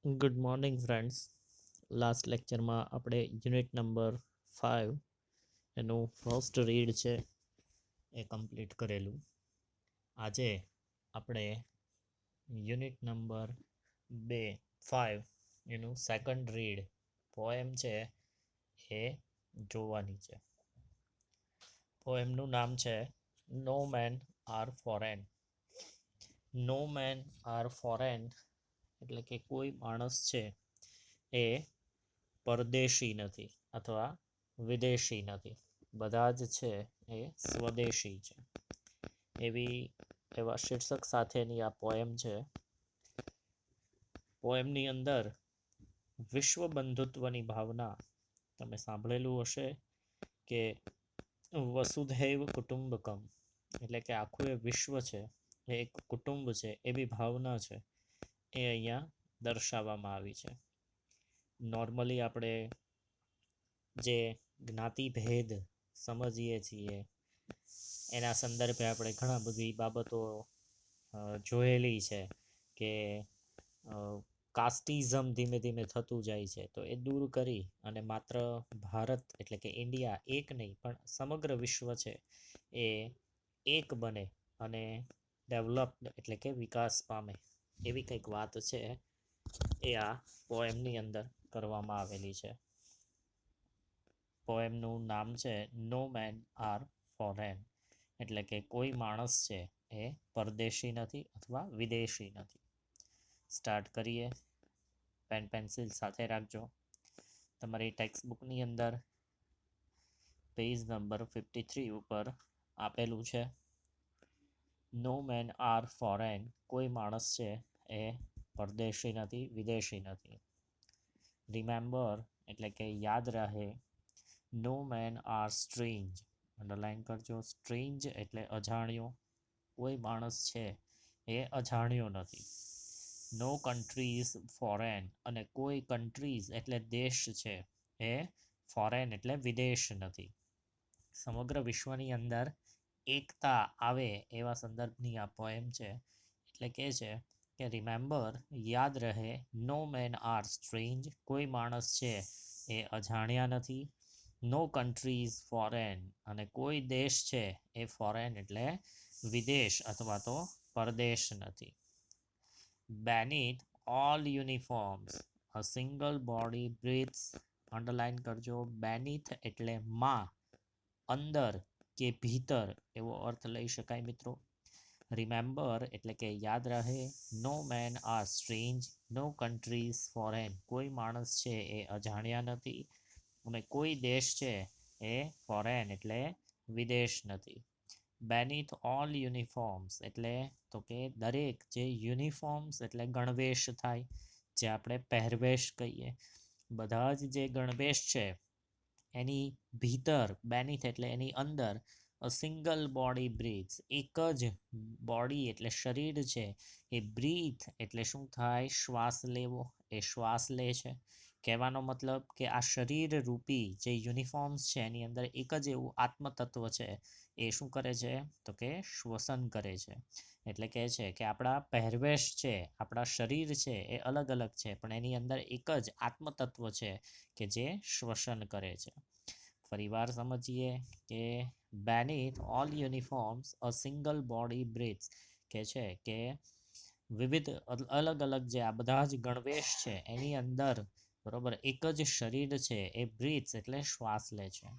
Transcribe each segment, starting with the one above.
Good morning friends. Last લેક્ચરમાં આપણે unit number 5 એનું ફર્સ્ટ રીડ છે એ કમ્પ્લીટ કરેલું. આજે આપણે યુનિટ નંબર 5 એનું સેકન્ડ રીડ પોએમ છે એ જોવાની છે. પોએમનું નામ છે નો men are foreign. No men are foreign એટલે કે કોઈ માણસ છે એ પરદેશી નથી અથવા વિદેશી નથી, બધા જ છે એ સ્વદેશી છે. એવા શીર્ષક સાથેની આ પોએમ છે. પોએમની અંદર વિશ્વ બંધુત્વની ભાવના તમે સાંભળેલું હશે કે વસુધૈવ કુટુંબકમ એટલે કે આખું એ વિશ્વ છે એ એક કુટુંબ છે એવી ભાવના છે એ અહીંયા દર્શાવવામાં આવી છે. નોર્મલી આપણે જે જ્ઞાતિભેદ સમજીએ છીએ એના સંદર્ભે આપણે ઘણા બધી બાબતો જોયેલી છે કે કાસ્ટિઝમ ધીમે ધીમે થતું જાય છે, તો એ દૂર કરી અને માત્ર ભારત એટલે કે ઇન્ડિયા એક નહીં પણ સમગ્ર વિશ્વ છે એ એક બને અને ડેવલપ્ડ એટલે કે વિકાસ પામે એવી કંઈક વાત છે એ આ પોએમની અંદર કરવામાં આવેલી છે. પોએમનું નામ છે નો મેન આર ફોરેન એટલે કે કોઈ માણસ છે એ પરદેશી નથી અથવા વિદેશી નથી. સ્ટાર્ટ કરીએ. પેન પેન્સિલ સાથે રાખજો. તમારી ટેક્સ્ટ બુકની અંદર પેજ નંબર 53 ઉપર આપેલું છે નો મેન આર ફોરેન, કોઈ માણસ છે એ પરદેશી નથી વિદેશી નથી. રિમેમ્બર એટલે કે યાદ રહે. No men R strange, underline કરજો. સ્ટ્રેન્જ એટલે અજાણ્યો, કોઈ માણસ છે એ અજાણ્યો નથી. નો કન્ટ્રીઝ ફોરેન, અને કોઈ કન્ટ્રીઝ એટલે દેશ છે એ ફોરેન એટલે વિદેશ નથી. સમગ્ર વિશ્વની અંદર એકતા આવે એવા સંદર્ભની આ પોએમ છે. એટલે કે છે કે રિમેમ્બર યાદ રહે, નો મેન આર સ્ટ્રેન્જ, કોઈ માણસ છે એ અજાણ્યા નથી. નો કન્ટ્રીઝ ફોરેન, અને કોઈ દેશ છે એ ફોરેન એટલે વિદેશ અથવા તો પરદેશ નથી. Beneath all uniforms a single body breathes, underline કરજો. બેનીથ એટલે માં, અંદર કે ભીતર એવો અર્થ લઈ શકાય મિત્રો. રિમેમ્બર એટલે કે યાદ રહે. નો મેન આર સ્ટ્રેન્જ, નો કન્ટ્રીઝ ફોરેન, કોઈ માણસ છે એ અજાણ્યા નથી અને કોઈ દેશ છે એ ફોરેન એટલે વિદેશ નથી. બેનીથ ઓલ યુનિફોર્મ્સ એટલે તો કે દરેક જે યુનિફોર્મ્સ એટલે ગણવેશ થાય, જે આપણે પહેરવેશ કહીએ, બધા જ જે ગણવેશ છે એની ભીતર, બેનીથ એટલે એની અંદર, અ સિંગલ બોડી બ્રીથ્સ, એક જ બોડી એટલે શરીર છે એ બ્રીથ એટલે શું થાય, શ્વાસ લેવો, એ શ્વાસ લે છે. કહેવાનો મતલબ કે આ શરીર રૂપી જે યુનિફોર્મ્સ છે એની અંદર એક જ એવું આત્મતત્વ છે એ શું કરે છે તો કે શ્વસન કરે છે. એટલે કહે છે કે આપણા પહેરવેશ છે, આપણા શરીર છે એ અલગ અલગ છે પણ એની અંદર એક જ આત્મતત્વ છે કે જે શ્વસન કરે છે. ફરીવાર સમજીએ કે beneath all uniforms a single body breathes, કે છે કે વિવિધ અલગ અલગ જે આ બધા જ ગણવેશ છે એની અંદર બરોબર એક જ શરીર છે એ બ્રીથ્સ એટલે શ્વાસ લે છે.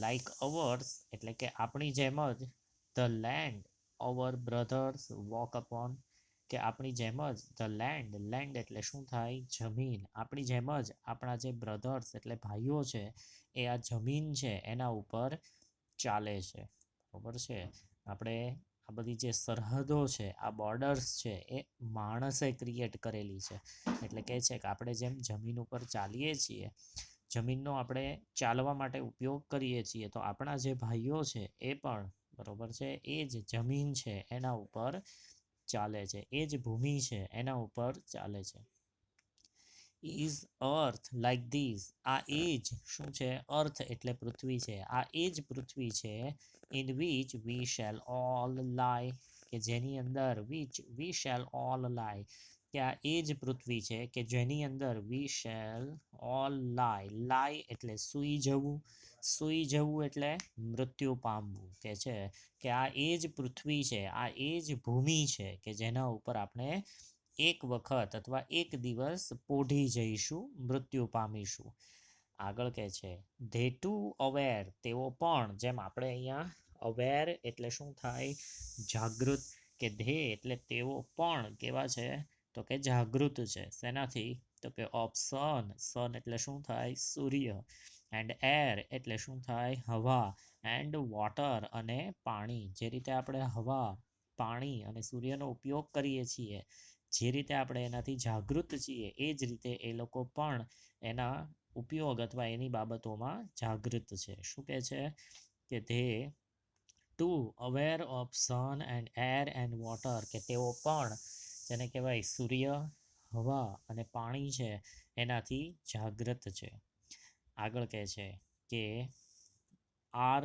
લાઈક અવર્સ એટલે કે આપણી જેમ જ, the land our brothers walk upon, કે આપણી જેમ જ, ધ લેન્ડ, લેન્ડ એટલે શું થાય, જમીન, આપણી જેમ જ આપણા જે બ્રધર્સ એટલે ભાઈઓ છે એ આ જમીન છે એના ઉપર ચાલે છે. બરોબર છે. આપણે આ બધી જે સરહદો છે, આ બોર્ડર્સ છે એ માણસે ક્રિએટ કરેલી છે. એટલે કે છે કે આપણે જેમ જમીન ઉપર ચાલીએ છીએ, જમીનનો આપણે ચાલવા માટે ઉપયોગ કરીએ છીએ, તો આપણા જે ભાઈઓ છે એ પણ બરોબર છે એ જ જમીન છે એના ઉપર ચાલે છે, એ જ ભૂમિ છે એના ઉપર ચાલે છે. ઇઝ અર્થ લાઈક ધીઝ, આ એ જ શું છે, અર્થ એટલે પૃથ્વી છે, આ એ જ પૃથ્વી છે, in which we shall all લાય, કે જેની અંદર વિચ વી શેલ ઓલ લાય, કે આ એ જ પૃથ્વી છે કે જેની અંદર વી શેલ ઓલ લાય એટલે સૂઈ જવું એટલે મૃત્યુ પામવું કે છે કે આ એ જ પૃથ્વી છે, આ એ જ ભૂમિ છે કે જેના ઉપર આપણે એક વખત અથવા એક દિવસ પોઢી જઈશું, મૃત્યુ પામીશું. આગળ કે છે ધે ટુ અવેર, તેઓ પણ, જેમ આપણે અહીંયા અવેર એટલે શું થાય, જાગૃત, કે ધે એટલે તેઓ પણ કેવા છે તો કે જાગૃત છે. શેનાથી તો કે ઓફ સન એટલે શું થાય, સૂર્ય, એન્ડ એર એટલે શું થાય, હવા, એન્ડ વોટર અને પાણી. જે રીતે આપણે હવા, પાણી અને સૂર્યનો ઉપયોગ કરીએ છીએ, જે રીતે આપણે એનાથી જાગૃત છીએ, એ જ રીતે એ લોકો પણ એના ઉપયોગ અથવા એની બાબતોમાં જાગૃત છે. શું કહે છે કે they too aware of sun and air and water, કે તેઓ પણ જેને કહેવાય સૂર્ય, હવા અને પાણી છે એનાથી જાગૃત છે. આગળ કહે છે કે આર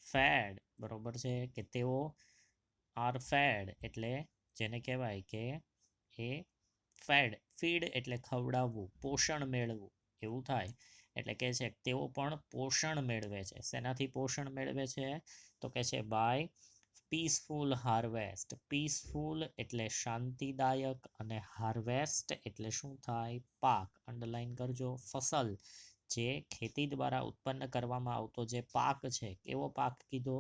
ફેડ, બરોબર છે, કે તેઓ આર ફેડ એટલે જેને કહેવાય કે એ ફીડ એટલે ખવડાવવું, પોષણ મેળવવું એવું થાય. એટલે કે છે તેઓ પણ પોષણ મેળવે છે. શેનાથી પોષણ મેળવે છે તો કે છે બાય પીસફુલ હાર્વેસ્ટ. પીસફુલ એટલે શાંતિદાયક અને હાર્વેસ્ટ એટલે શું થાય, પાક. અંડરલાઈન કરજો. ફસલ, જે ખેતી દ્વારા ઉત્પન્ન કરવામાં આવતો જે પાક છે, કેવો પાક કીધો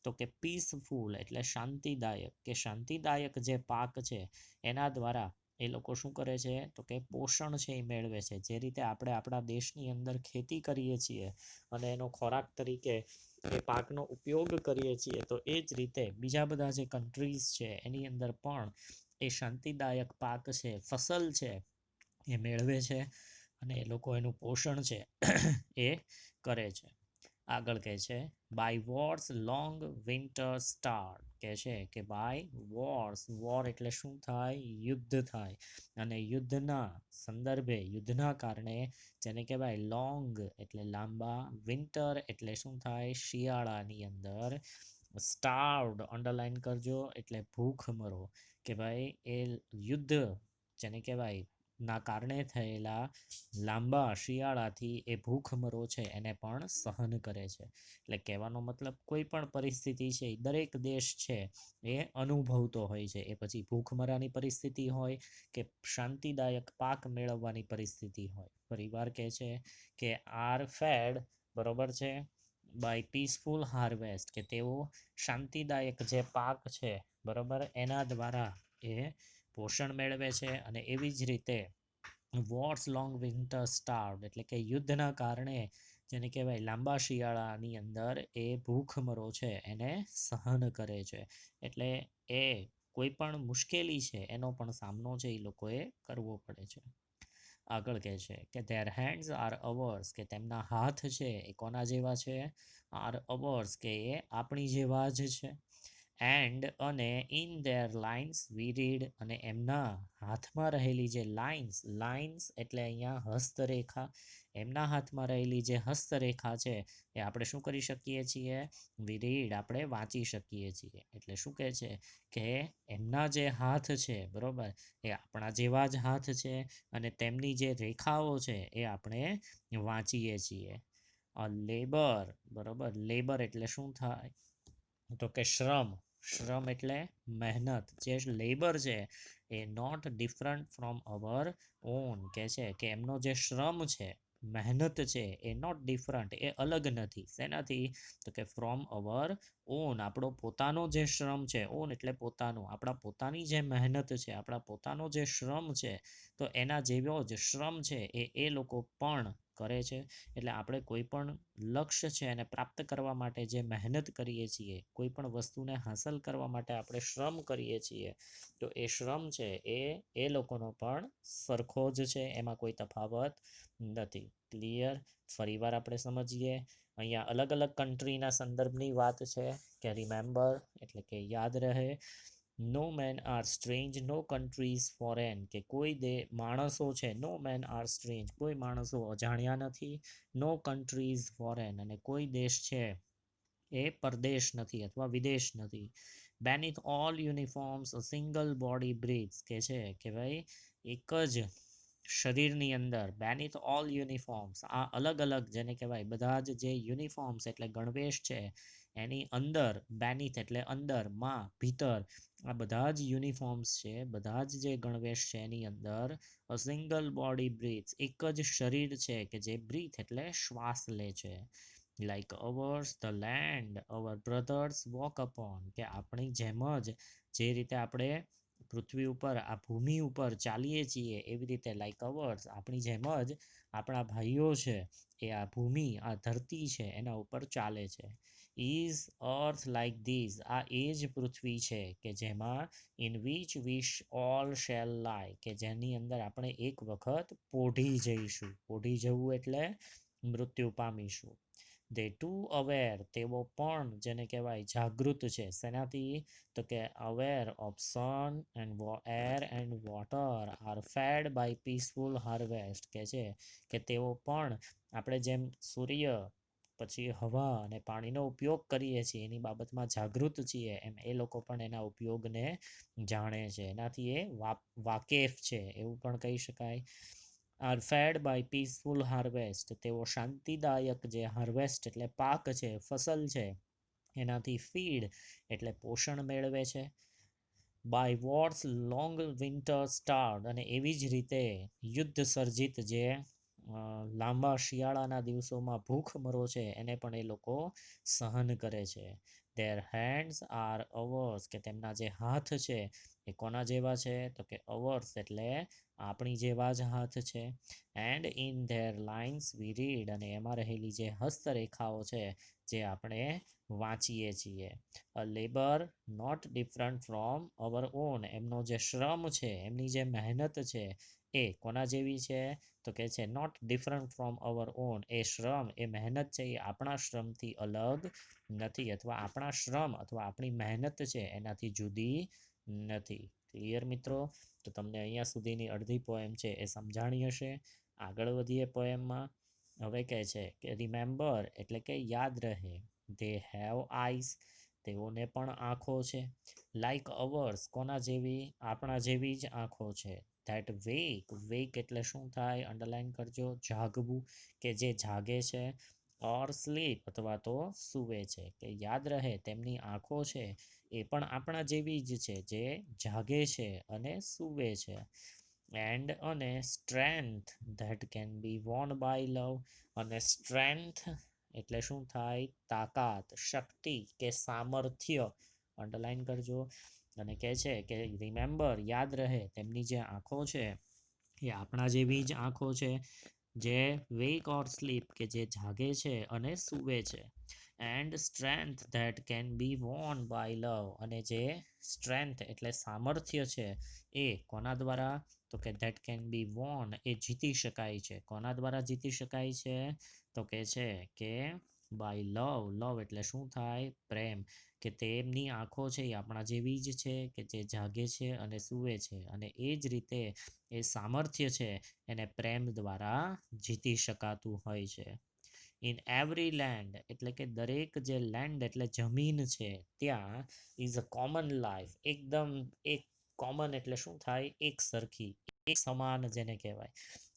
તો કે પીસફુલ એટલે શાંતિદાયક, કે શાંતિદાયક જે પાક છે એના દ્વારા એ લોકો શું કરે છે તો કે પોષણ છે એ મેળવે છે. જે રીતે આપણે આપણા દેશની અંદર ખેતી કરીએ છીએ અને એનો ખોરાક તરીકે એ પાકનો ઉપયોગ કરીએ છીએ, તો એ જ રીતે બીજા બધા જે કન્ટ્રીઝ છે એની અંદર પણ એ શાંતિદાયક પાક છે, ફસલ છે એ મેળવે છે અને એ લોકો એનું પોષણ છે એ કરે છે. આગળ કહે છે by war's long winter start, કે છે કે બાય વોર્સ, વોર એટલે શું થાય, યુદ્ધ થાય, અને યુદ્ધના સંદર્ભે, યુદ્ધના કારણે, જેને કહેવાય લોંગ એટલે લાંબા, વિન્ટર એટલે શું થાય, શિયાળાની અંદર, સ્ટાર્વડ અંડરલાઈન કરજો એટલે ભૂખમરો, કે ભાઈ એ યુદ્ધ જેને કહેવાય ના કારણે થયેલા લાંબા શિયાળાથી એ ભૂખમરો છે એને પણ સહન કરે છે. એટલે કહેવાનો મતલબ કોઈ પણ પરિસ્થિતિ છે દરેક દેશ છે એ અનુભવતો હોય છે, એ પછી ભૂખમરાની પરિસ્થિતિ હોય કે શાંતિદાયક પાક મેળવવાની પરિસ્થિતિ હોય. પરિવાર કહે છે કે આર ફેડ, બરોબર છે, બાય પીસફુલ હાર્વેસ્ટ, કે તેઓ શાંતિદાયક જે પાક છે બરોબર એના દ્વારા એ પોષણ મેળવે છે. અને એવી જ રીતે વોર્સ લોંગ વિન્ટર સ્ટાર્વ એટલે કે યુદ્ધના કારણે જેને કહેવાય લાંબા શિયાળાની અંદર એ ભૂખમરો છે એને સહન કરે છે. એટલે એ કોઈ પણ મુશ્કેલી છે એનો પણ સામનો છે એ લોકોએ કરવો પડે છે. આગળ કહે છે કે ધેર હેન્ડ્સ આર અવર્સ, કે તેમના હાથ છે એ કોના જેવા છે, આર અવર્સ કે એ આપણી જેવા જ છે. એન્ડ અને in their lines we read, અને એમના હાથમાં રહેલી જે લાઇન્સ એટલે અહીંયા હસ્તરેખા, એમના હાથમાં રહેલી જે હસ્તરેખા છે એ આપણે શું કરી શકીએ છીએ, વી રીડ આપણે વાંચી શકીએ છીએ. એટલે શું કહે છે કે એમના જે હાથ છે બરોબર એ આપણા જેવા જ હાથ છે અને તેમની જે રેખાઓ છે એ આપણે વાંચીએ છીએ. લેબર, બરોબર, લેબર એટલે શું થાય તો કે શ્રમ એટલે મહેનત. જે લેબર છે એ not different from our own, કે છે કે એમનો જે શ્રમ છે, મહેનત છે, એ નોટ ડિફરન્ટ એ અલગ નથી. શેનાથી તો કે ફ્રોમ અવર ઓન, આપણો પોતાનો જે શ્રમ છે, ઓન એટલે પોતાનું, આપણા પોતાની જે મહેનત છે, આપણા પોતાનો જે શ્રમ છે, તો એના જેવો જ શ્રમ છે એ લોકો પણ કરે છે. એટલે આપણે કોઈ પણ લક્ષ્ય છે એને પ્રાપ્ત કરવા માટે જે મહેનત કરીએ છીએ, કોઈ પણ વસ્તુને હાંસલ કરવા માટે આપણે શ્રમ કરીએ છીએ, તો એ શ્રમ છે એ લોકોનો પણ સરખો જ છે, એમાં કોઈ તફાવત નથી. ક્લિયર? ફરીવાર આપણે સમજીએ. અહીંયા અલગ અલગ કન્ટ્રીના સંદર્ભની વાત છે કે રિમેમ્બર એટલે કે યાદ રહે. નો મેન આર સ્ટ્રેન્જ, નો કન્ટ્રીઝ ફોરેન, કે કોઈ માણસો છે, નો મેન આર સ્ટ્રેન્જ કોઈ માણસો અજાણ્યા નથી, નો કન્ટ્રીઝ ફોરેન અને કોઈ દેશ છે એ પરદેશ નથી અથવા વિદેશ નથી. Beneath all uniforms a single body breathes કે છે કે ભાઈ એક જ શરીરની અંદર બેનિથ ઓલ યુનિફોર્મ્સ આ અલગ અલગ જેને કહેવાય બધા જ જે યુનિફોર્મ્સ એટલે ગણવેશ છે એની અંદર બેનિથ એટલે અંદર માં ભીતર આ બધા જ યુનિફોર્મ્સ છે બધા જ જે ગણવેશ છે એની અંદર અ સિંગલ બોડી બ્રીથ્સ એક જ શરીર છે કે જે બ્રીથ એટલે શ્વાસ લે છે like ours the land our brothers walk upon કે આપણી જેમ જ જે રીતે આપણે પૃથ્વી ઉપર આ ભૂમિ ઉપર ચાલીએ છીએ એવી રીતે લાઈક અવર્સ આપણી જેમ જ આપણા ભાઈઓ છે એ આ ભૂમિ આ ધરતી છે એના ઉપર ચાલે છે ઇઝ અર્થ લાઈક ધીઝ આ એ જ પૃથ્વી છે કે જેમાં in which wish all shall lie કે જેની અંદર આપણે એક વખત પોઢી જઈશું પોઢી જવું એટલે મૃત્યુ પામીશું દે ટુ અવેર તેઓ પણ જેને કહેવાય જાગૃત છે શેનાથી તો કે aware of sun and air and water are fed by peaceful harvest કે છે કે તેઓ પણ આપણે જેમ સૂર્ય પછી હવા અને પાણીનો ઉપયોગ કરીએ છીએ એની બાબતમાં જાગૃત છીએ એમ એ લોકો પણ એના ઉપયોગને જાણે છે એનાથી એ વાકેફ છે એવું પણ કહી શકાય are fed by peaceful harvest તેઓ શાંતિદાયક જે હાર્વેસ્ટ એટલે પાક છે ફસલ છે એનાથી ફીડ એટલે પોષણ મેળવે છે by war's long winter start અને એવી જ રીતે યુદ્ધ સર્જિત જે લાંબા શિયાળાના દિવસોમાં ભૂખમરો છે એને પણ એ લોકો સહન કરે છે ધેર હેન્ડ્સ આર અવર્સ કે તેમના જે હાથ છે એ કોના જેવા છે તો કે અવર્સ એટલે આપણી જેવા જ હાથ છે and in their lines we read અને એમાં રહેલી જે હસ્તરેખાઓ છે જે આપણે વાંચીએ છીએ a labour not different from our own એમનો જે શ્રમ છે એમની જે મહેનત છે એ કોના જેવી છે તો કે છે not different from our own એ શ્રમ એ મહેનત છે એ આપણા શ્રમથી અલગ નથી અથવા આપણા શ્રમ અથવા આપણી મહેનત છે એનાથી જુદી નથી ક્લિયર મિત્રો તો તમને અહીંયા સુધીની અડધી પોએમ છે એ સમજાણી હશે આગળ વધીએ પોએમમાં હવે કહે છે કે રિમેમ્બર એટલે કે યાદ રહે દે હેવ આઈસ તેઓને પણ આંખો છે લાઈક અવર્સ કોના જેવી આપણા જેવી જ આંખો છે ધેટ વેક એટલે શું થાય અંડરલાઈન કરજો જાગવું કે જે જાગે છે ઓર સ્લીપ અથવા તો સૂવે છે કે યાદ રહે તેમની આંખો છે એ પણ આપણા જેવી જ છે જે જાગે છે અને સૂવે છે એન્ડ અને strength that can be won by love અને સ્ટ્રેન્થ એટલે શું થાય તાકાત શક્તિ કે સામર્થ્ય અંડરલાઈન કરજો અને કહે છે કે રિમેમ્બર યાદ રહે તેમની જે આંખો છે એ આપણા જેવી જ આંખો છે જે વેક ઓર સ્લીપ કે જે જાગે છે અને સૂવે છે and strength that can be won by love અને જે સ્ટ્રેન્થ એટલે સામર્થ્ય છે એ કોના દ્વારા તો કે ધેટ કેન બી વોન એ જીતી શકાય છે કોના દ્વારા જીતી શકાય છે તો કે છે કે બાય લવ એટલે શું થાય પ્રેમ કે તેમની આંખો છે એ આપણા જેવી જ છે કે જે જાગે છે અને સૂવે છે અને એ જ રીતે એ સામર્થ્ય છે એને પ્રેમ દ્વારા જીતી શકાતું હોય છે ઇન એવરી લેન્ડ એટલે કે દરેક જે લેન્ડ એટલે જમીન છે ત્યાં ઇઝ અ કોમન લાઈફ એકદમ એક કોમન એટલે શું થાય એક સરખી એક સમાન જેને કહેવાય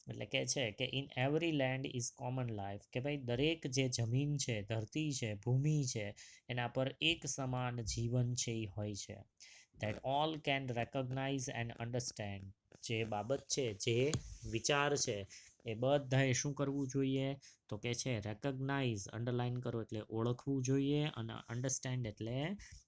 એટલે કે છે કે in every land is common life કે ભાઈ દરેક જે જમીન છે ધરતી છે ભૂમિ છે એના પર એક સમાન જીવન છે એ હોય છે that all can recognise and understand જે બાબત છે જે વિચાર છે એ બધાએ શું કરવું જોઈએ તો કે છે રેકોગ્નાઇઝ અંડરલાઈન કરો એટલે ઓળખવું જોઈએ અને અન્ડરસ્ટેન્ડ એટલે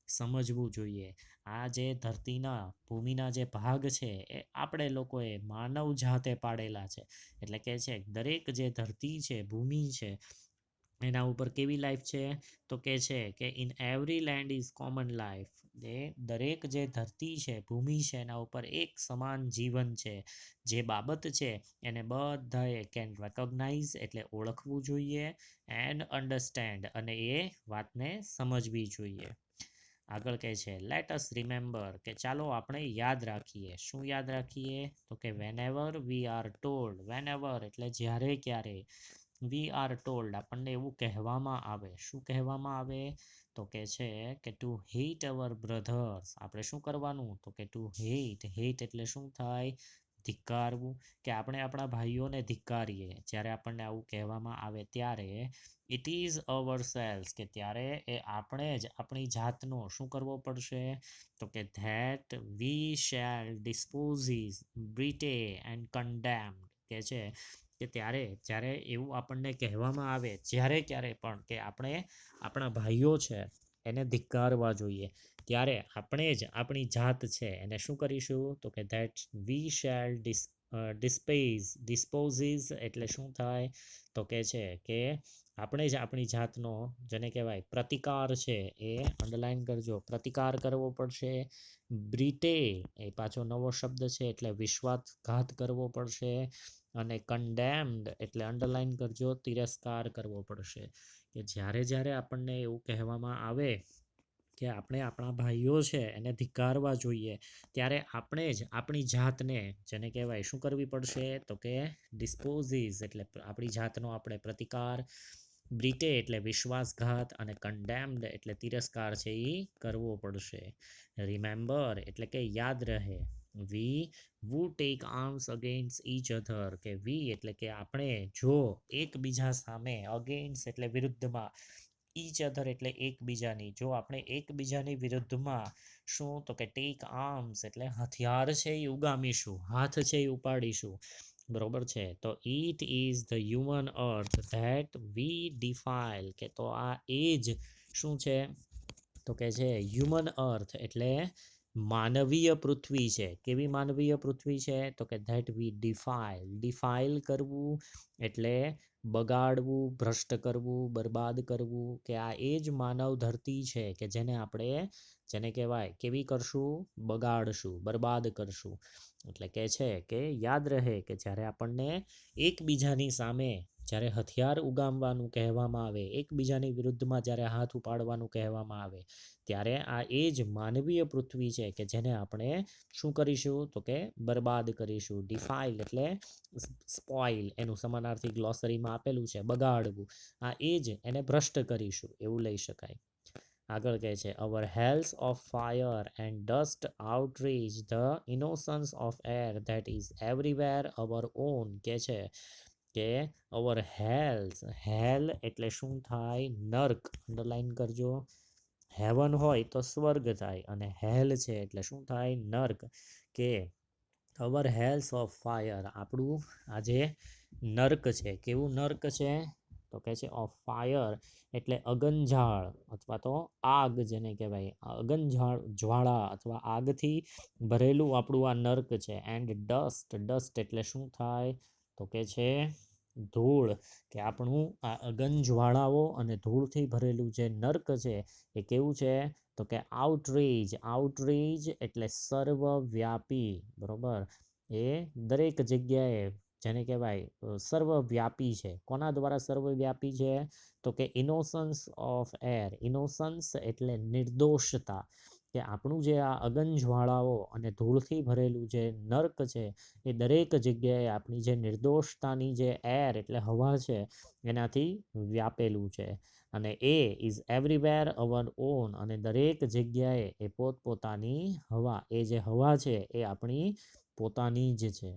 સમજવું જોઈએ આ જે ધરતીના ભૂમિના જે ભાગ છે એ આપણે લોકોએ માનવ જાતે પાડેલા છે એટલે કે છે દરેક જે ધરતી છે ભૂમિ છે એના ઉપર કેવી લાઈફ છે તો કે છે કે in every land is common life દરેક જે ધરતી છે ભૂમિ છે એના ઉપર એક સમાન જીવન છે જે બાબત છે એને બધાએ કેન રેકોગ્નાઇઝ એટલે ઓળખવું જોઈએ એન્ડ અન્ડરસ્ટેન્ડ અને એ વાતને સમજવી જોઈએ આગળ કહે છે લેટ અસ રિમેમ્બર કે ચાલો આપણે યાદ રાખીએ શું યાદ રાખીએ તો કે whenever we are told whenever એટલે જ્યારે ક્યારે વી આર ટોલ્ડ આપણને એવું કહેવામાં આવે. શું કહેવામાં આવે? તો કે છે કે ટુ હેટ અવર બ્રધર્સ. આપણે શું કરવાનું? તો કે ટુ હેટ. હેટ એટલે શું થાય? ધિક્કારવું. કે આપણે આપણા ભાઈઓને ધિક્કારીએ. જ્યારે આપણને આવું કહેવામાં આવે ત્યારે ઇટ ઇઝ અવર સેલ્સ, કે ત્યારે એ આપણે જ આપણી જાતનો શું કરવો પડશે? તો કે that we shell ડિસ્પોઝિસ બ્રિટે and condemned. કે છે કે ત્યારે જ્યારે એવું આપણને કહેવામાં આવે જ્યારે ક્યારે પણ કે આપણે આપણા ભાઈઓ છે એને ધિક્કારવા જોઈએ, ત્યારે આપણે જ આપણી જાત છે એને શું કરીશું? તો કે ધેટ વી શેલ ડિસ્પોઝિસ એટલે શું થાય? તો કે છે કે આપણે જ આપણી જાતનો, જેને કહેવાય પ્રતિકાર છે, એ અંડરલાઈન કરજો, પ્રતિકાર કરવો પડશે. બ્રિટે એ પાછો નવો શબ્દ છે એટલે વિશ્વાસઘાત કરવો પડશે. અને કન્ડેમ્ડ એટલે અંડરલાઈન કરજો, તિરસ્કાર કરવો પડશે. કે જ્યારે જ્યારે આપણને એવું કહેવામાં આવે કે આપણે આપણા ભાઈઓ છે એને ધિક્કારવા જોઈએ, ત્યારે આપણે જ આપણી જાતને, જેને કહેવાય શું કરવી પડશે? તો કે ડિસ્પોઝિસ એટલે આપણી જાતનો આપણે પ્રતિકાર, બ્રિટે એટલે વિશ્વાસઘાત, અને કન્ડેમ્ડ એટલે તિરસ્કાર છે એ કરવો પડશે. રિમેમ્બર એટલે કે યાદ રહે. We who take arms against each other. કે વી એટલે કે આપણે જો એકબીજા સામે, અગેન્સ્ટ એટલે વિરુદ્ધમાં, ઈચ અધર એટલે એકબીજાની, જો આપણે એકબીજાની વિરુદ્ધમાં શું? તો કે ટેક આર્મ્સ એટલે હથિયાર છે એ ઉગામીશું, હાથ છે એ ઉપાડીશું. બરોબર છે? તો it is the human earth that we defile. કે તો આ એ જ શું છે? તો કે છે હ્યુમન અર્થ એટલે માનવીય પૃથ્વી છે. કેવી માનવીય પૃથ્વી છે? તો કે ધેટ વી ડિફાઇલ. ડિફાઇલ કરવું એટલે બગાડવું, ભ્રષ્ટ કરવું, બરબાદ કરવું. કે આ એ જ માનવ ધરતી છે કે જેને આપણે, જેને કહેવાય કેવી કરશું? બગાડશું, બરબાદ કરશું. એટલે કે છે કે યાદ રહે કે જ્યારે આપણને એકબીજાની સામે જ્યારે હથિયાર ઉગામવાનું કહેવામાં આવે, એકબીજાની વિરુદ્ધમાં જ્યારે હાથ ઉપાડવાનું કહેવામાં આવે, ત્યારે આ એ જ માનવીય પૃથ્વી છે કે જેને આપણે શું કરીશું? તો કે બરબાદ કરીશું. ડિફાઇલ એટલે સ્પોઇલ, એનું સમાનાર્થી ગ્લોસરીમાં આપેલું છે, બગાડવું. આ એ જ એને ભ્રષ્ટ કરીશું એવું લઈ શકાય. આગળ કહે છે our hells of fire and dust outreach the innocence of air that is everywhere our own. કે છે કે અવર હેલ્સ, હેલ એટલે શું થાય? નર્ક. અંડરલાઈન કરજો. હેવન હોય તો સ્વર્ગ થાય, અને હેલ છે એટલે શું થાય? નર્ક. કે અવર હેલ્સ ઓફ ફાયર, આપણું આજે નર્ક છે. કેવું નર્ક છે? તો કે છે ઓફ ફાયર એટલે અગનઝાળ અથવા તો આગ, જેને કહેવાય અગનઝાળ, જ્વાળા અથવા આગથી ભરેલું આપણું આ નર્ક છે. એન્ડ ડસ્ટ, ડસ્ટ એટલે શું થાય? તો કે છે ધૂળ. કે આપણું આ અગનજ્વાળાઓ અને ધૂળથી ભરેલું જે નર્ક છે એ કેવું છે? તો કે આઉટરીચ. આઉટરીચ એટલે સર્વવ્યાપી. બરોબર? એ દરેક જગ્યાએ, જેને કહેવાય સર્વવ્યાપી છે. કોના દ્વારા સર્વવ્યાપી છે? તો કે ઇનોસન્સ ઓફ એર. ઇનોસન્સ એટલે નિર્દોષતા. કે આપણું જે આ અગનજ્વાળાઓ અને ધૂળથી ભરેલું જે નર્ક છે એ દરેક જગ્યાએ આપણી જે નિર્દોષતાની જે એર એટલે હવા છે એનાથી વ્યાપેલું છે. અને એ ઇઝ એવરીવેર અવર ઓન, અને દરેક જગ્યાએ એ પોતપોતાની હવા, એ જે હવા છે એ આપણી પોતાની જ છે.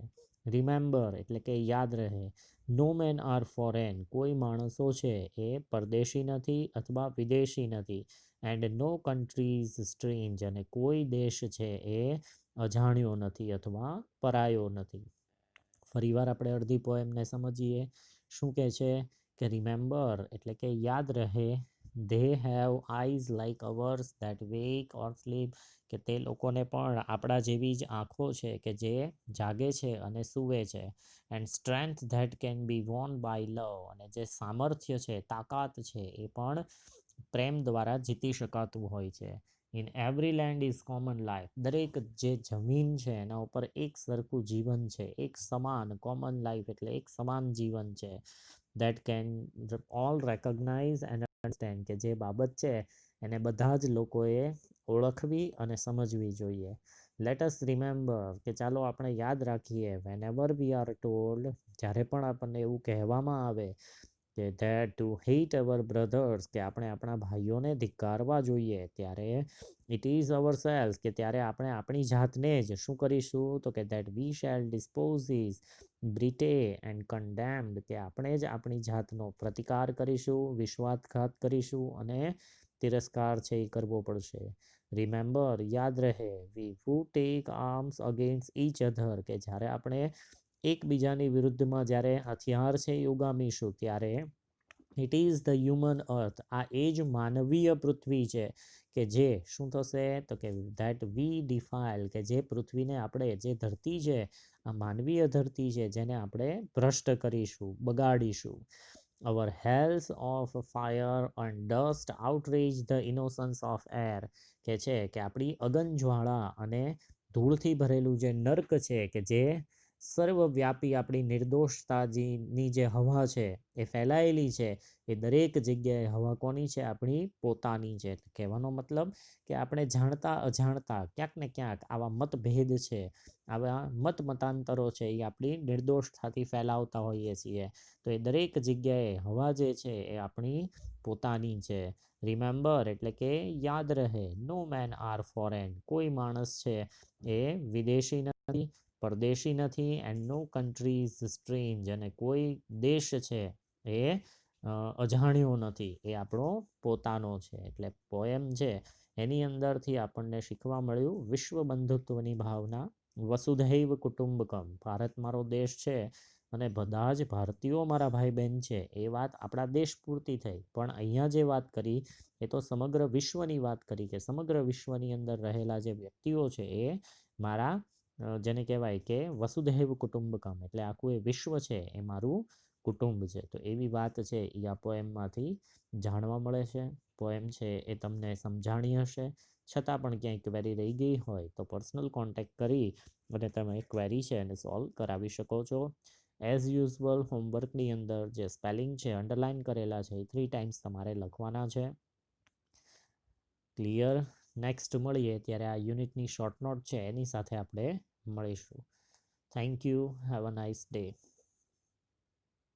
રિમેમ્બર એટલે કે યાદ રહે. No men are foreign. કોઈ માણસો છે એ પરદેશી નથી અથવા વિદેશી નથી. And no country is strange. અને કોઈ દેશ છે એ અજાણ્યો નથી અથવા પરાયો નથી. ફરીવાર આપણે અડધી પોએમને સમજીએ. શું કહે છે? કે રિમેમ્બર એટલે કે યાદ રહે. They have eyes like ours that wake or sleep. કે તે લોકોને પણ આપણા જેવી જ આંખો છે કે જે જાગે છે અને સૂવે છે. And strength that can be won by love. અને જે સામર્થ્ય છે, તાકાત છે, એ પણ પ્રેમ દ્વારા જીતી શકાતું હોય છે. In every land is common life. દરેક જે જમીન છે એના ઉપર એક સરખું જીવન છે, એક સમાન કોમન લાઈફ એટલે એક સમાન જીવન છે. That can all recognise and understand. કે જે બાબત છે એને બધા જ લોકોએ ઓળખવી અને સમજવી જોઈએ. લેટ અસ રિમેમ્બર કે ચાલો આપણે યાદ રાખીએ whenever we are told, જ્યારે પણ આપણને એવું કહેવામાં આવે કે that to hate our brothers, કે આપણે આપણા ભાઈઓને ધિક્કારવા જોઈએ, ત્યારે ઇટ ઇઝ અવર સેલ્સ, કે ત્યારે આપણે આપણી જાતને જ શું કરીશું, તો કે that we shall dispossess બ્રિટે એન્ડ કન્ડેમ્ડ, કે આપણે જ આપણી જાતનો પ્રતિકાર કરીશું, વિશ્વાસઘાત કરીશું અને તિરસ્કાર છે એ કરવો પડશે. રિમેમ્બર, યાદ રહે, we who take arms against each other, કે જ્યારે આપણે એકબીજાની વિરુદ્ધમાં જ્યારે હથિયાર છે એ ઉગામીશું, ત્યારે ઇટ ઇઝ ધ હ્યુમન અર્થ, આ એ જ માનવીય પૃથ્વી છે કે જે શું થશે, તો કે ધેટ વી ડિફાઇલ, કે જે પૃથ્વીને આપણે, જે ધરતી છે આ માનવીય ધરતી છે જેને આપણે ભ્રષ્ટ કરીશું, બગાડીશું. Our hells of fire and dust outrage the innocence of air, કે છે કે આપણી અગનજ્વાળા અને ધૂળથી ભરેલું જે નર્ક છે, કે જે સર્વવ્યાપી આપણી નિર્દોષતાની જે હવા છે એ ફેલાયેલી છે, એ દરેક જગ્યાએ હવા કોની છે, આપણી પોતાની છે. કહેવાનો મતલબ કે આપણે જાણતા અજાણતા ક્યાંક ને ક્યાંક આવા મતભેદ છે, આવા મતાંતરો છે એ આપણી નિર્દોષતાથી ફેલાવતા હોઈએ છીએ. તો એ દરેક જગ્યાએ હવા જે છે એ આપણી પોતાની છે. રિમેમ્બર એટલે કે યાદ રહે, નો મેન આર ફોરેન, કોઈ માણસ છે એ વિદેશી નથી, પરદેશી નથી, and no country is strange, અને કોઈ દેશ છે એ અજાણ્યો નથી, એ આપણો પોતાનો છે. એટલે પોએમ છે એની અંદરથી આપણને શીખવા મળ્યું વિશ્વ બંધુત્વની ભાવના, વસુધૈવ કુટુંબકમ, ભારત મારો દેશ છે અને બધા જ ભારતીયો મારા ભાઈ બહેન છે, એ વાત આપણા દેશ પૂરતી થઈ, પણ અહીંયા જે વાત કરી એ તો સમગ્ર વિશ્વની વાત કરી, કે સમગ્ર વિશ્વની અંદર રહેલા જે વ્યક્તિઓ છે એ મારા જેને કહેવાય કે વસુધૈવ કુટુંબકમ, એટલે આખું એ વિશ્વ છે એ મારું કુટુંબ છે. તો એવી વાત છે એ આ પોએમમાંથી જાણવા મળે છે. પોએમ છે એ તમને સમજાણી હશે, છતાં પણ ક્યાંય ક્વેરી રહી ગઈ હોય તો પર્સનલ કોન્ટેક્ટ કરી અને તમે ક્વેરી છે એને સોલ્વ કરાવી શકો છો. એઝ યુઝ્યુઅલ હોમવર્કની અંદર જે સ્પેલિંગ છે અંડરલાઇન કરેલા છે એ 3 ટાઈમ્સ તમારે લખવાના છે. ક્લિયર? નેક્સ્ટ મળીએ ત્યારે આ યુનિટની શોર્ટ નોટ છે એની સાથે આપણે મળીશું. Thank you. Have a nice day.